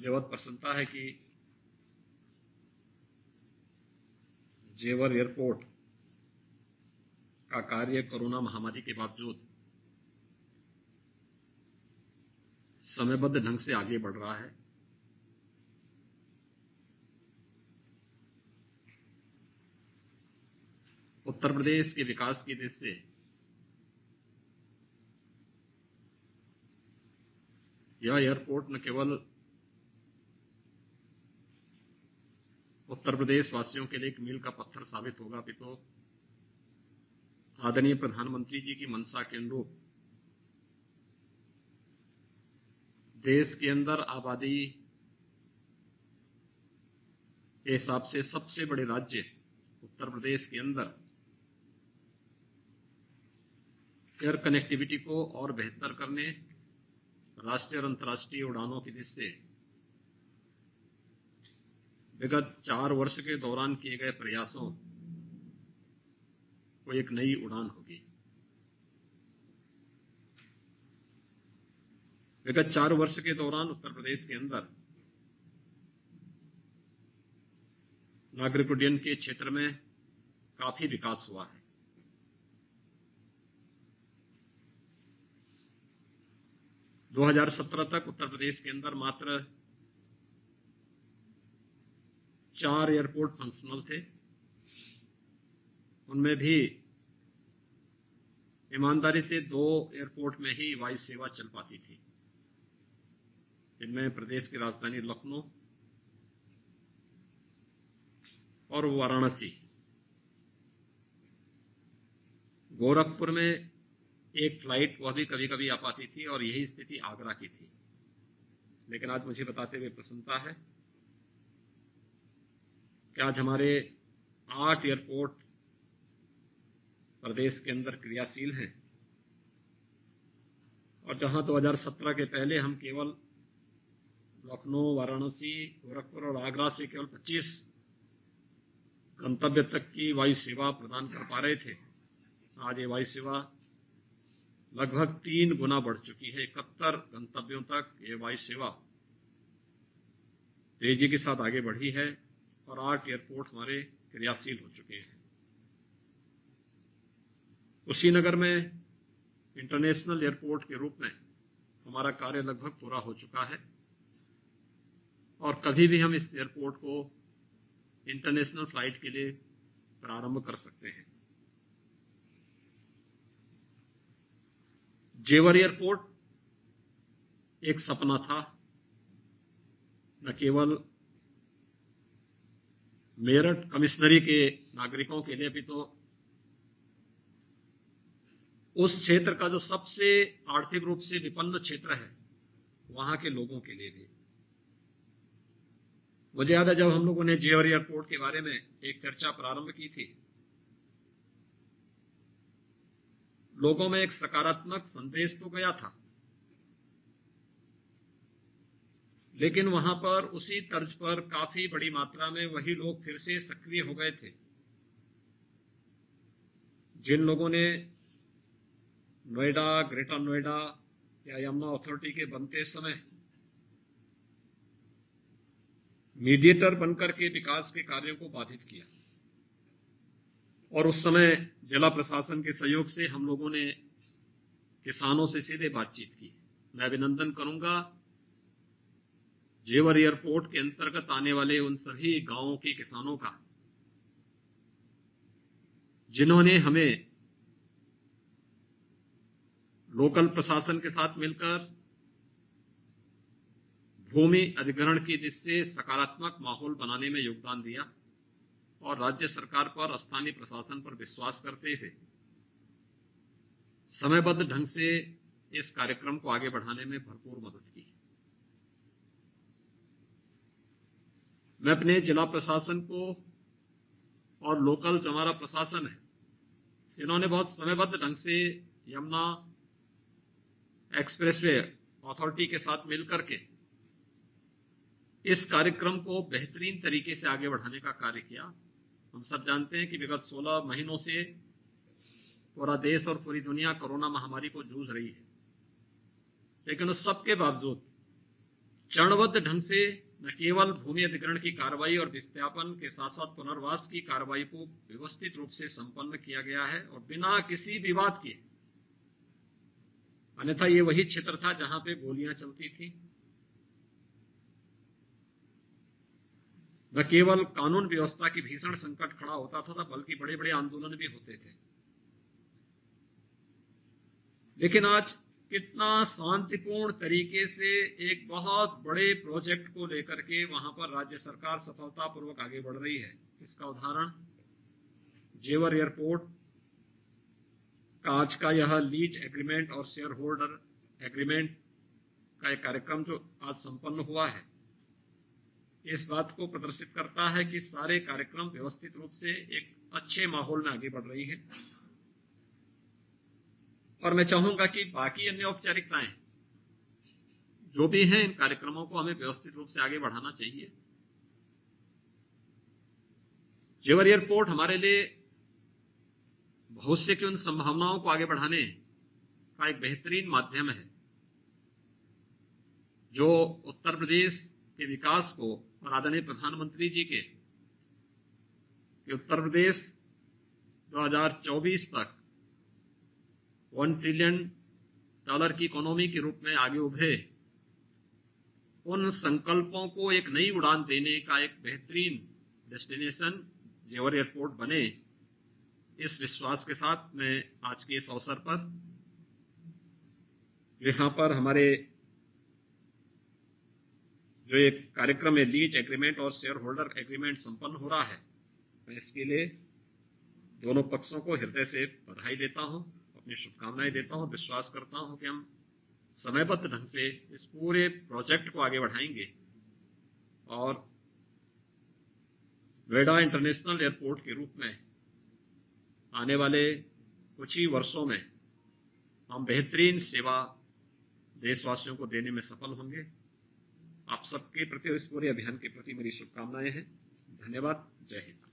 मुझे बहुत प्रसन्नता है कि जेवर एयरपोर्ट का कार्य कोरोना महामारी के बावजूद समयबद्ध ढंग से आगे बढ़ रहा है। उत्तर प्रदेश के विकास की दृष्टि से यह एयरपोर्ट न केवल उत्तर प्रदेश वासियों के लिए एक मील का पत्थर साबित होगा, अपितु आदरणीय प्रधानमंत्री जी की मंशा के अनुरूप देश के अंदर आबादी के हिसाब से सबसे बड़े राज्य उत्तर प्रदेश के अंदर एयर कनेक्टिविटी को और बेहतर करने, राष्ट्रीय और अंतर्राष्ट्रीय उड़ानों की दृष्टि से विगत 4 वर्ष के दौरान किए गए प्रयासों को एक नई उड़ान होगी। विगत 4 वर्ष के दौरान उत्तर प्रदेश के अंदर नागरिक उड्डयन के क्षेत्र में काफी विकास हुआ है। दो 2017 तक उत्तर प्रदेश के अंदर मात्र 4 एयरपोर्ट फंक्शनल थे। उनमें भी ईमानदारी से 2 एयरपोर्ट में ही वायु सेवा चल पाती थी, जिनमें प्रदेश की राजधानी लखनऊ और वाराणसी। गोरखपुर में एक फ्लाइट वह भी कभी कभी आ पाती थी और यही स्थिति आगरा की थी। लेकिन आज मुझे बताते हुए प्रसन्नता है कि आज हमारे 8 एयरपोर्ट प्रदेश के अंदर क्रियाशील हैं, और जहां 2017 के पहले हम केवल लखनऊ, वाराणसी, गोरखपुर और आगरा से केवल 25 गंतव्य तक की वायु सेवा प्रदान कर पा रहे थे, आज ये वायु सेवा लगभग 3 गुना बढ़ चुकी है। 71 गंतव्यों तक ये वायु सेवा तेजी के साथ आगे बढ़ी है और 8 एयरपोर्ट हमारे क्रियाशील हो चुके हैं। कुशीनगर में इंटरनेशनल एयरपोर्ट के रूप में हमारा कार्य लगभग पूरा हो चुका है और कभी भी हम इस एयरपोर्ट को इंटरनेशनल फ्लाइट के लिए प्रारंभ कर सकते हैं। जेवर एयरपोर्ट एक सपना था, न केवल मेरठ कमिश्नरी के नागरिकों के लिए भी, तो उस क्षेत्र का जो सबसे आर्थिक रूप से विपन्न क्षेत्र है वहां के लोगों के लिए भी। मुझे याद है जब हम लोगों ने जेवर एयरपोर्ट के बारे में एक चर्चा प्रारंभ की थी, लोगों में एक सकारात्मक संदेश तो गया था, लेकिन वहां पर उसी तर्ज पर काफी बड़ी मात्रा में वही लोग फिर से सक्रिय हो गए थे जिन लोगों ने नोएडा, ग्रेटर नोएडा या यमुना अथॉरिटी के बनते समय मीडिएटर बनकर के विकास के कार्यों को बाधित किया। और उस समय जिला प्रशासन के सहयोग से हम लोगों ने किसानों से सीधे बातचीत की। मैं अभिनंदन करूंगा जेवर एयरपोर्ट के अंतर्गत आने वाले उन सभी गांवों के किसानों का जिन्होंने हमें लोकल प्रशासन के साथ मिलकर भूमि अधिग्रहण की दृष्टि से सकारात्मक माहौल बनाने में योगदान दिया और राज्य सरकार पर, स्थानीय प्रशासन पर विश्वास करते हुए समयबद्ध ढंग से इस कार्यक्रम को आगे बढ़ाने में भरपूर मदद की। मैं अपने जिला प्रशासन को और लोकल जो हमारा प्रशासन है, इन्होंने बहुत समयबद्ध ढंग से यमुना एक्सप्रेसवे अथॉरिटी के साथ मिलकर के इस कार्यक्रम को बेहतरीन तरीके से आगे बढ़ाने का कार्य किया। हम सब जानते हैं कि विगत 16 महीनों से पूरा देश और पूरी दुनिया कोरोना महामारी को जूझ रही है, लेकिन उस सब के बावजूद चरणबद्ध ढंग से न केवल भूमि अधिग्रहण की कार्रवाई और विस्थापन के साथ साथ पुनर्वास की कार्रवाई को व्यवस्थित रूप से संपन्न किया गया है और बिना किसी विवाद के। अन्यथा ये वही क्षेत्र था जहां पे गोलियां चलती थी। न केवल कानून व्यवस्था की भीषण संकट खड़ा होता था बल्कि बड़े बड़े आंदोलन भी होते थे। लेकिन आज कितना शांतिपूर्ण तरीके से एक बहुत बड़े प्रोजेक्ट को लेकर के वहां पर राज्य सरकार सफलतापूर्वक आगे बढ़ रही है। इसका उदाहरण जेवर एयरपोर्ट का आज का यह लीज एग्रीमेंट और शेयर होल्डर एग्रीमेंट का एक कार्यक्रम जो आज संपन्न हुआ है, इस बात को प्रदर्शित करता है कि सारे कार्यक्रम व्यवस्थित रूप से एक अच्छे माहौल में आगे बढ़ रही है। और मैं चाहूंगा कि बाकी अन्य औपचारिकताएं जो भी हैं, इन कार्यक्रमों को हमें व्यवस्थित रूप से आगे बढ़ाना चाहिए। जेवर एयरपोर्ट हमारे लिए भविष्य की उन संभावनाओं को आगे बढ़ाने का एक बेहतरीन माध्यम है जो उत्तर प्रदेश के विकास को और आदरणीय प्रधानमंत्री जी के उत्तर प्रदेश 2024 तक $1 ट्रिलियन की इकोनॉमी के रूप में आगे उभरे, उन संकल्पों को एक नई उड़ान देने का एक बेहतरीन डेस्टिनेशन जेवर एयरपोर्ट बने, इस विश्वास के साथ मैं आज के इस अवसर पर यहां पर हमारे जो एक कार्यक्रम है लीज एग्रीमेंट और शेयर होल्डर एग्रीमेंट संपन्न हो रहा है, मैं इसके लिए दोनों पक्षों को हृदय से बधाई देता हूं, अपनी शुभकामनाएं देता हूं। विश्वास करता हूं कि हम समयबद्ध ढंग से इस पूरे प्रोजेक्ट को आगे बढ़ाएंगे और नोएडा इंटरनेशनल एयरपोर्ट के रूप में आने वाले कुछ ही वर्षों में हम बेहतरीन सेवा देशवासियों को देने में सफल होंगे। आप सबके प्रति इस पूरे अभियान के प्रति मेरी शुभकामनाएं हैं। धन्यवाद। जय हिंद।